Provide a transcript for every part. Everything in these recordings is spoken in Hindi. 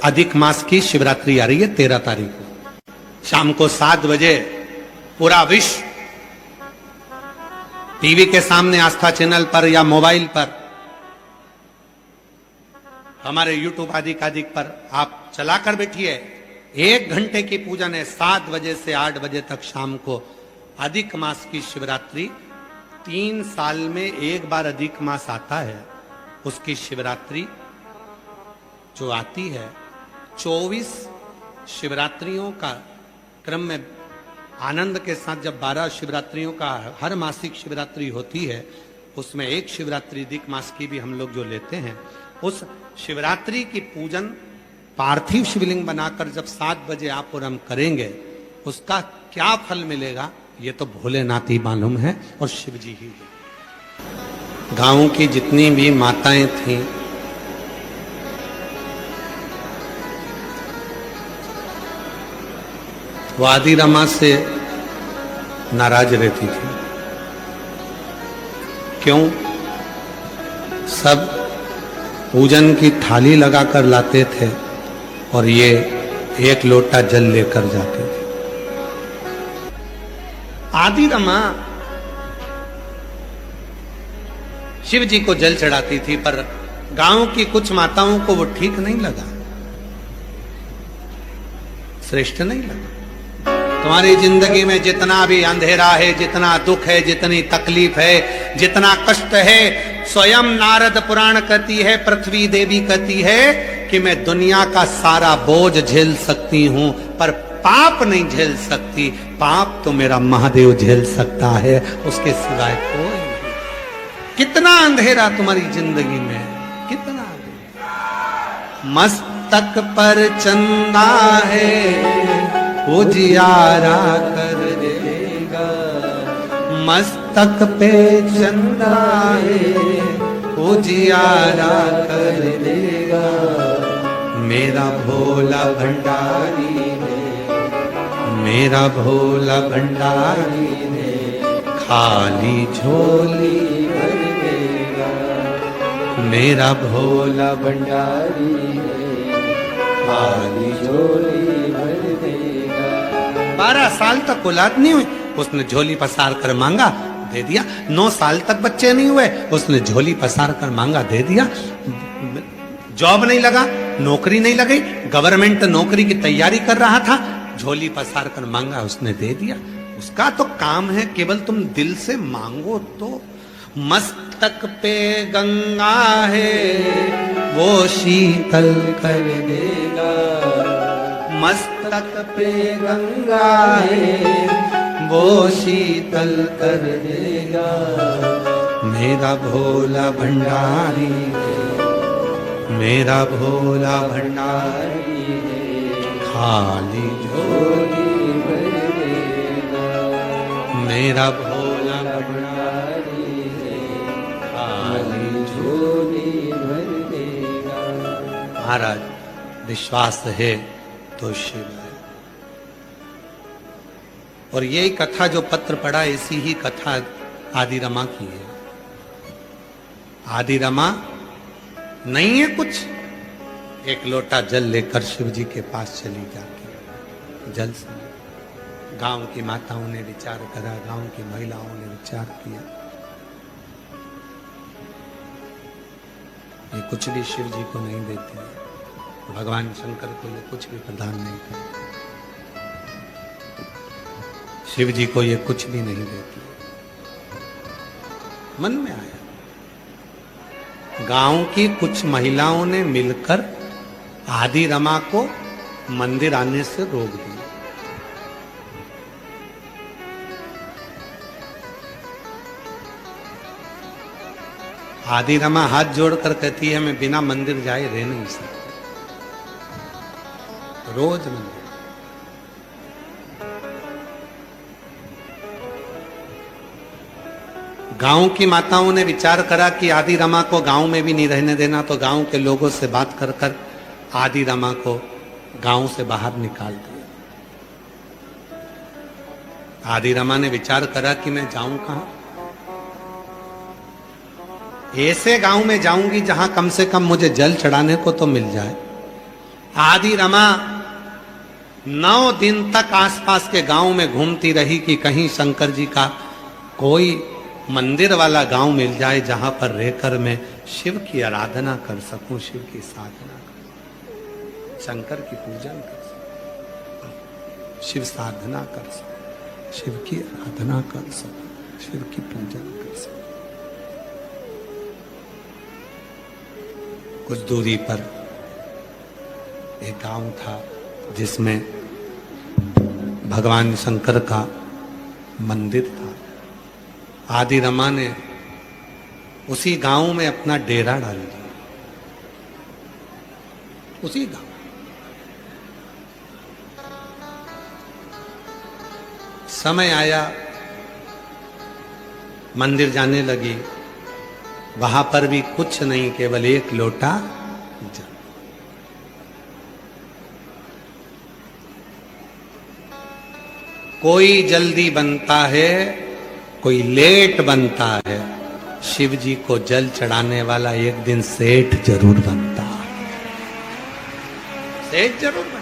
अधिक मास की शिवरात्रि आ रही है 13 तारीख को शाम को 7 बजे। पूरा विश्व टीवी के सामने आस्था चैनल पर या मोबाइल पर, हमारे यूट्यूब आदि पर आप चलाकर बैठिए। 1 घंटे की पूजन है, 7 बजे से 8 बजे तक शाम को। अधिक मास की शिवरात्रि 3 साल में एक बार अधिक मास आता है। उसकी शिवरात्रि जो आती है 24 शिवरात्रियों का क्रम में आनंद के साथ जब 12 शिवरात्रियों का हर मासिक शिवरात्रि होती है, उसमें एक शिवरात्रि अधिक मास की भी हम लोग जो लेते हैं, उस शिवरात्रि की पूजन पार्थिव शिवलिंग बनाकर जब 7 बजे आप और हम करेंगे, उसका क्या फल मिलेगा ये तो भोलेनाथ ही मालूम है और शिव जी ही है। गांव की जितनी भी माताएं थीं, वो आदि रमा से नाराज रहती थी। क्यों? सब पूजन की थाली लगाकर लाते थे और ये 1 लोटा जल लेकर जाते थे। आदि रमा शिव जी को जल चढ़ाती थी, पर गांव की कुछ माताओं को वो ठीक नहीं लगा, श्रेष्ठ नहीं लगा। तुम्हारी जिंदगी में जितना भी अंधेरा है, जितना दुख है, जितनी तकलीफ है, जितना कष्ट है, स्वयं नारद पुराण कहती है, पृथ्वी देवी कहती है कि मैं दुनिया का सारा बोझ झेल सकती हूं, पर पाप नहीं झेल सकती। पाप तो मेरा महादेव झेल सकता है, उसके सिवाय कोई नहीं। कितना अंधेरा तुम्हारी जिंदगी में, कितना मस्तक पर चंदा है उजियारा कर देगा, मस्तक पे चंदा है उजियारा कर देगा। मेरा भोला भंडारी ने, मेरा भोला भंडारी ने खाली झोली भर देगा। मेरा भोला भंडारी ने खाली झोली भर देगा। 12 साल तक औलाद नहीं हुई, उसने झोली पसार कर मांगा, दे दिया। 9 साल तक बच्चे नहीं हुए, उसने झोली पसार कर मांगा, दे दिया। जॉब नहीं लगा, नौकरी नहीं लगी, गवर्नमेंट नौकरी की तैयारी कर रहा था, झोली पसार कर मांगा, उसने दे दिया। उसका तो काम है केवल तुम दिल से मांगो तो। मस्तक पे गंगा है वो शीतल कर देगा, मस्तक पे गंगा है वो शीतल कर देगा। मेरा भोला भंडारी है, मेरा भोला भंडारी है खाली झोली भर देगा। मेरा भोला भंडारी है खाली झोली भर देगा। महाराज विश्वास है तो शिव है। और यही कथा जो पत्र पढ़ा, ऐसी ही कथा आदि रमा की है। आदि रमा नहीं है कुछ, 1 लोटा जल लेकर शिव जी के पास चली जाती। जल से गांव की माताओं ने विचार करा, गांव की महिलाओं ने विचार किया, ये कुछ भी शिव जी को नहीं देती है, भगवान शंकर को ये कुछ भी प्रदान नहीं करते, शिव जी को ये कुछ भी नहीं देती। मन में आया, गांव की कुछ महिलाओं ने मिलकर आदि रमा को मंदिर आने से रोक दिया। आदि रमा हाथ जोड़कर कहती है, मैं बिना मंदिर जाए रह नहीं सकती, रोज मंदिर। गांव की माताओं ने विचार करा कि आदि रमा को गांव में भी नहीं रहने देना, तो गांव के लोगों से बात कर कर आदि रमा को गांव से बाहर निकाल दिया। आदि रमा ने विचार करा कि मैं जाऊं कहां, ऐसे गांव में जाऊंगी जहां कम से कम मुझे जल चढ़ाने को तो मिल जाए। आदि रमा 9 दिन तक आसपास के गांव में घूमती रही कि कहीं शंकर जी का कोई मंदिर वाला गांव मिल जाए जहां पर रहकर मैं शिव की आराधना कर सकूं, शिव की साधना कर सकूं, शंकर की पूजन कर सकूं, शिव साधना कर सकूं, शिव की आराधना कर सकूं, शिव की पूजन कर सकूं। कुछ दूरी पर एक गांव था जिसमें भगवान शंकर का मंदिर था। आदि रमा ने उसी गांव में अपना डेरा डाल दिया, उसी गांव। समय आया, मंदिर जाने लगी, वहां पर भी कुछ नहीं, केवल एक लोटा जल। कोई जल्दी बनता है, कोई लेट बनता है। शिव जी को जल चढ़ाने वाला एक दिन सेठ जरूर बनता है, सेठ जरूर बनता।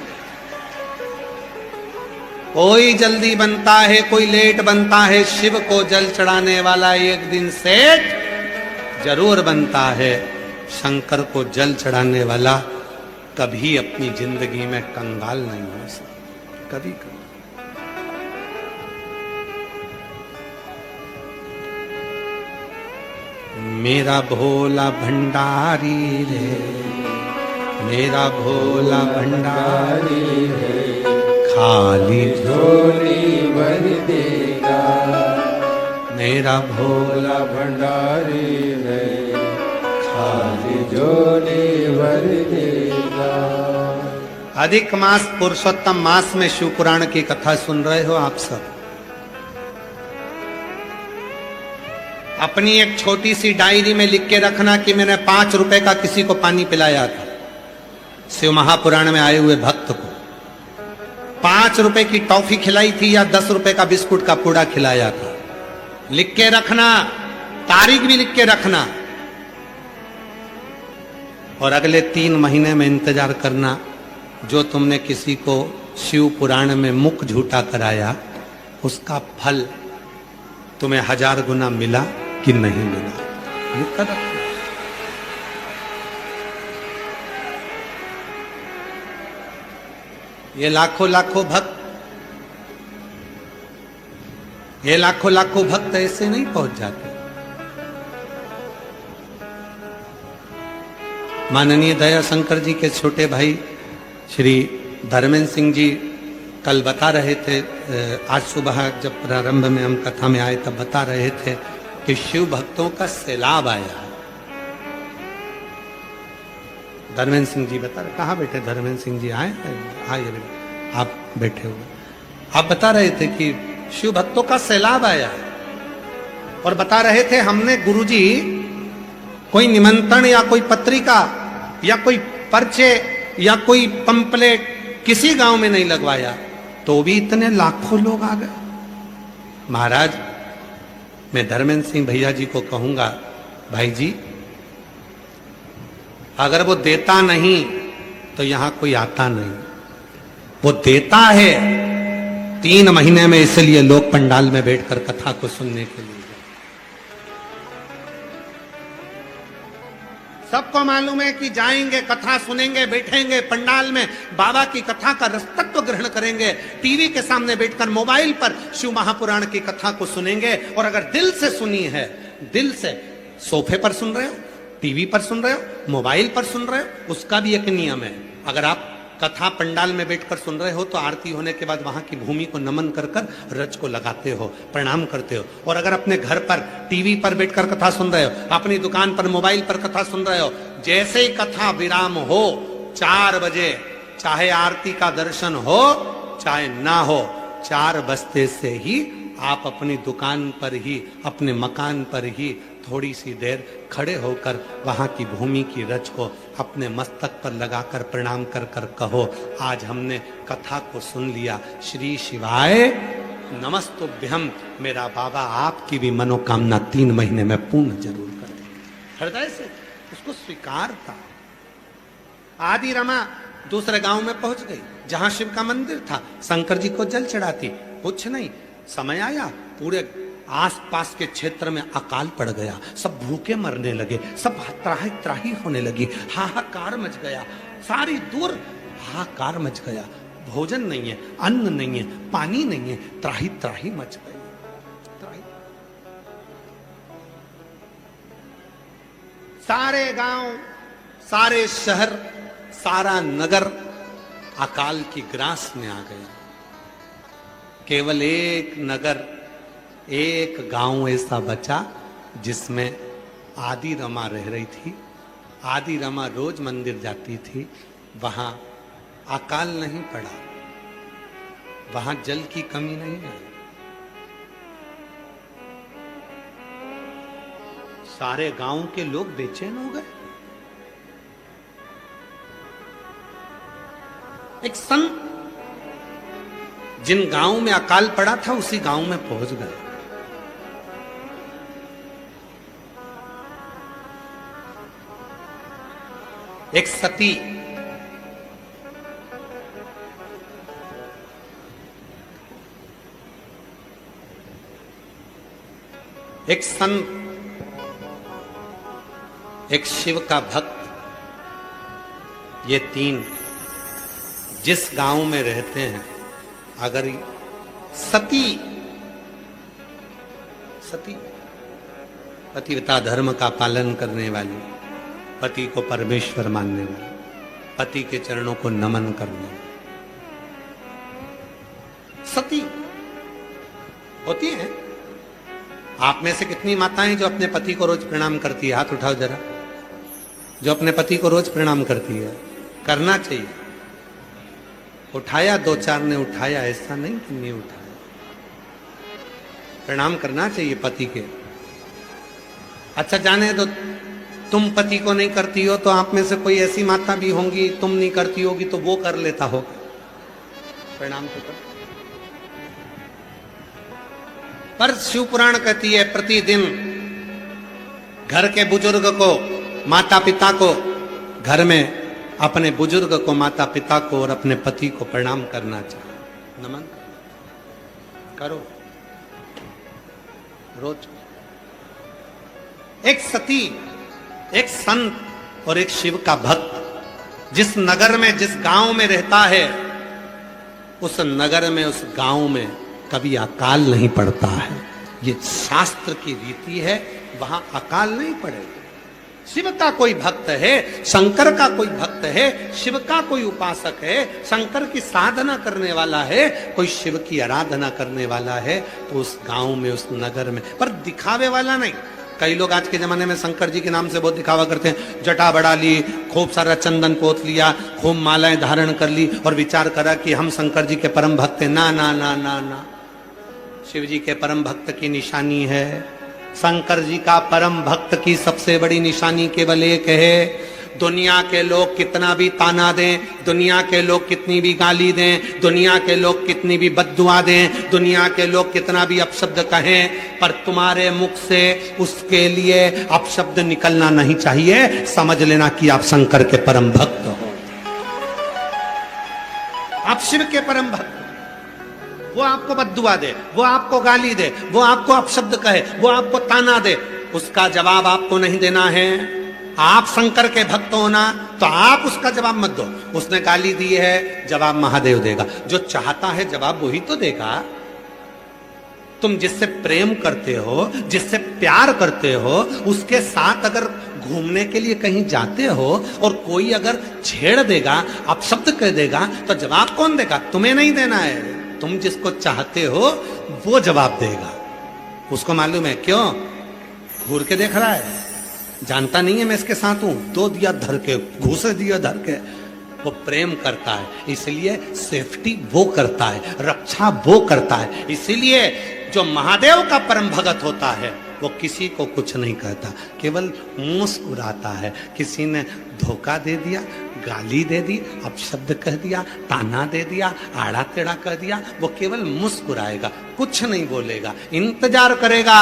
कोई जल्दी बनता है, कोई लेट बनता है। शिव को जल चढ़ाने वाला एक दिन सेठ जरूर बनता है। शंकर को जल चढ़ाने वाला कभी अपनी जिंदगी में कंगाल नहीं हो सकता, कभी कभी। मेरा भोला भंडारी रे, मेरा भोला भंडारी रे, खाली झोली भर देगा। मेरा भोला भंडारी रे, खाली झोली भर देगा। अधिक मास पुरुषोत्तम मास में शिव पुराण की कथा सुन रहे हो आप सब। अपनी एक छोटी सी डायरी में लिख के रखना कि मैंने 5 रुपए का किसी को पानी पिलाया था। शिव महापुराण में आए हुए भक्त को 5 रुपए की टॉफी खिलाई थी या 10 रुपए का बिस्कुट का पूड़ा खिलाया था। लिख के रखना, तारीख भी लिख के रखना। और अगले 3 महीने में इंतजार करना, जो तुमने किसी को शिव पुराण में मुख झूठा कराया, उसका फल तुम्हें 1000 गुना मिला कि नहीं मिला। लिख कर रखना। ये लाखों लाखों भक्त, ये लाखों लाखों भक्त ऐसे नहीं पहुंच जाते। माननीय दया शंकर जी के छोटे भाई श्री धर्मेंद्र सिंह जी कल बता रहे थे, आज सुबह जब प्रारंभ में हम कथा में आए तब बता रहे थे कि शिव भक्तों का सैलाब आया है। धर्मेंद्र सिंह जी बता रहे, कहाँ बैठे धर्मेंद्र सिंह जी? आए आप बैठे हुए। आप बता रहे थे कि शिव भक्तों का सैलाब आया है और बता रहे थे हमने गुरुजी कोई निमंत्रण या कोई पत्रिका या कोई पर्चे या कोई पंपलेट किसी गांव में नहीं लगवाया, तो भी इतने लाखों लोग आ गए। महाराज, मैं धर्मेंद्र सिंह भैया जी को कहूंगा, भाई जी अगर वो देता नहीं तो यहां कोई आता नहीं। वो देता है 3 महीने में, इसलिए लोग पंडाल में बैठकर कथा को सुनने के लिए। सबको मालूम है कि जाएंगे, कथा सुनेंगे, बैठेंगे पंडाल में, बाबा की कथा का रसतत्व ग्रहण करेंगे, टीवी के सामने बैठकर मोबाइल पर शिव महापुराण की कथा को सुनेंगे। और अगर दिल से सुनी है, दिल से, सोफे पर सुन रहे हो, टीवी पर सुन रहे हो, मोबाइल पर सुन रहे हो, उसका भी एक नियम है। अगर आप कथा पंडाल में बैठकर सुन रहे हो तो आरती होने के बाद वहां की भूमि को नमन कर कर रज को लगाते हो, प्रणाम करते हो। और अगर अपने घर पर टीवी पर बैठकर कथा सुन रहे हो, अपनी दुकान पर मोबाइल पर कथा सुन रहे हो, जैसे ही कथा विराम हो 4 बजे, चाहे आरती का दर्शन हो चाहे ना हो, 4 बजते से ही आप अपनी दुकान पर ही, अपने मकान पर ही थोड़ी सी देर खड़े होकर वहां की भूमि की रज को अपने मस्तक पर लगाकर प्रणाम कर कर कहो, आज हमने कथा को सुन लिया। श्री शिवाय नमस्तुभ्यम। मेरा बाबा आपकी भी मनोकामना 3 महीने में पूर्ण जरूर करे। हृदय से उसको स्वीकार था। आदि रमा दूसरे गांव में पहुंच गई जहां शिव का मंदिर था, शंकर जी को जल चढ़ाती, कुछ नहीं। समय आया, पूरे आसपास के क्षेत्र में अकाल पड़ गया, सब भूखे मरने लगे, सब त्राही त्राही होने लगी, हाहाकार मच गया, सारी दूर हाहाकार मच गया। भोजन नहीं है, अन्न नहीं है, पानी नहीं है, त्राही त्राही मच गई। सारे गांव, सारे शहर, सारा नगर अकाल की ग्रास में आ गया। केवल एक नगर, एक गांव ऐसा बचा जिसमें आदि रमा रह रही थी। आदि रमा रोज मंदिर जाती थी, वहां अकाल नहीं पड़ा, वहां जल की कमी नहीं आई। सारे गांव के लोग बेचैन हो गए। एक संत जिन गांव में अकाल पड़ा था उसी गांव में पहुंच गए। एक सती एक संत, एक शिव का भक्त, ये तीन जिस गांव में रहते हैं, अगर सती पतिव्रता धर्म का पालन करने वाली, पति को परमेश्वर मानने वाली, पति के चरणों को नमन करने वाली सती होती है। आप में से कितनी माताएं जो अपने पति को रोज प्रणाम करती है? हाथ उठाओ जरा, जो अपने पति को रोज प्रणाम करती है। करना चाहिए। उठाया, दो चार ने उठाया, ऐसा नहीं कि नहीं उठाया। प्रणाम करना चाहिए पति के। अच्छा, जाने दो, तुम पति को नहीं करती हो तो आप में से कोई ऐसी माता भी होंगी, तुम नहीं करती होगी तो वो कर लेता हो। प्रणाम तो कर। पर शिव पुराण कहती है प्रतिदिन घर के बुजुर्ग को, माता पिता को, घर में अपने बुजुर्ग को, माता पिता को और अपने पति को प्रणाम करना चाहिए। नमन करो रोज। एक सती, एक संत और एक शिव का भक्त जिस नगर में, जिस गांव में रहता है, उस नगर में, उस गांव में कभी अकाल नहीं पड़ता है। ये शास्त्र की रीति है, वहां अकाल नहीं पड़ेगा। शिव का कोई भक्त है, शंकर का कोई भक्त है, शिव का कोई उपासक है, शंकर की साधना करने वाला है, कोई शिव की आराधना करने वाला है, तो उस गांव में, उस नगर में, पर दिखावे वाला नहीं। कई लोग आज के जमाने में शंकर जी के नाम से बहुत दिखावा करते हैं। जटा बढ़ा ली, खूब सारा चंदन पोत लिया, खूब मालाएं धारण कर ली और विचार करा कि हम शंकर जी के परम भक्त हैं। ना ना ना ना ना, शिव जी के परम भक्त की निशानी है, शंकर जी का परम भक्त की सबसे बड़ी निशानी केवल एक है। दुनिया के लोग कितना भी ताना दें, दुनिया के लोग कितनी भी गाली दें, दुनिया के लोग कितनी भी बद्दुआ दें, दुनिया के लोग कितना भी अपशब्द कहें, पर तुम्हारे मुख से उसके लिए अपशब्द निकलना नहीं चाहिए। समझ लेना कि आप शंकर के परम भक्त हो, आप शिव के परम भक्त। वो आपको बद्दुआ दे, वो आपको गाली दे, वो आपको अपशब्द कहे, वो आपको ताना दे, उसका जवाब आपको नहीं देना है। आप शंकर के भक्त हो ना, तो आप उसका जवाब मत दो। उसने गाली दी है, जवाब महादेव देगा। जो चाहता है जवाब वही तो देगा। तुम जिससे प्रेम करते हो, जिससे प्यार करते हो, उसके साथ अगर घूमने के लिए कहीं जाते हो और कोई अगर छेड़ देगा, अपशब्द कह देगा, तो जवाब कौन देगा? तुम्हें नहीं देना है। तुम जिसको चाहते हो वो जवाब देगा। उसको मालूम है, क्यों? घूर के देख रहा है, जानता नहीं है मैं इसके साथ हूं। दो दिया धर के, घूसे दिया धर के। वो प्रेम करता है, इसलिए सेफ्टी वो करता है, रक्षा वो करता है। इसीलिए जो महादेव का परम भगत होता है वो किसी को कुछ नहीं कहता, केवल मुस्कुराता है। किसी ने धोखा दे दिया, गाली दे दी, अपशब्द कह दिया, ताना दे दिया, आड़ा टेढ़ा कह दिया, वो केवल मुस्कुराएगा, कुछ नहीं बोलेगा, इंतजार करेगा।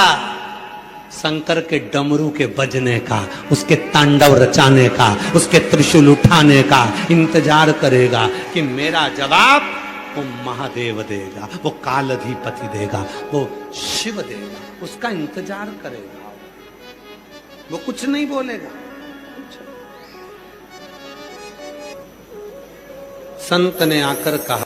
शंकर के डमरू के बजने का, उसके तांडव रचाने का, उसके त्रिशूल उठाने का इंतजार करेगा कि मेरा जवाब वो महादेव देगा, वो कालाधिपति देगा, वो शिव देगा। उसका इंतजार करेगा, वो कुछ नहीं बोलेगा। संत ने आकर कहा,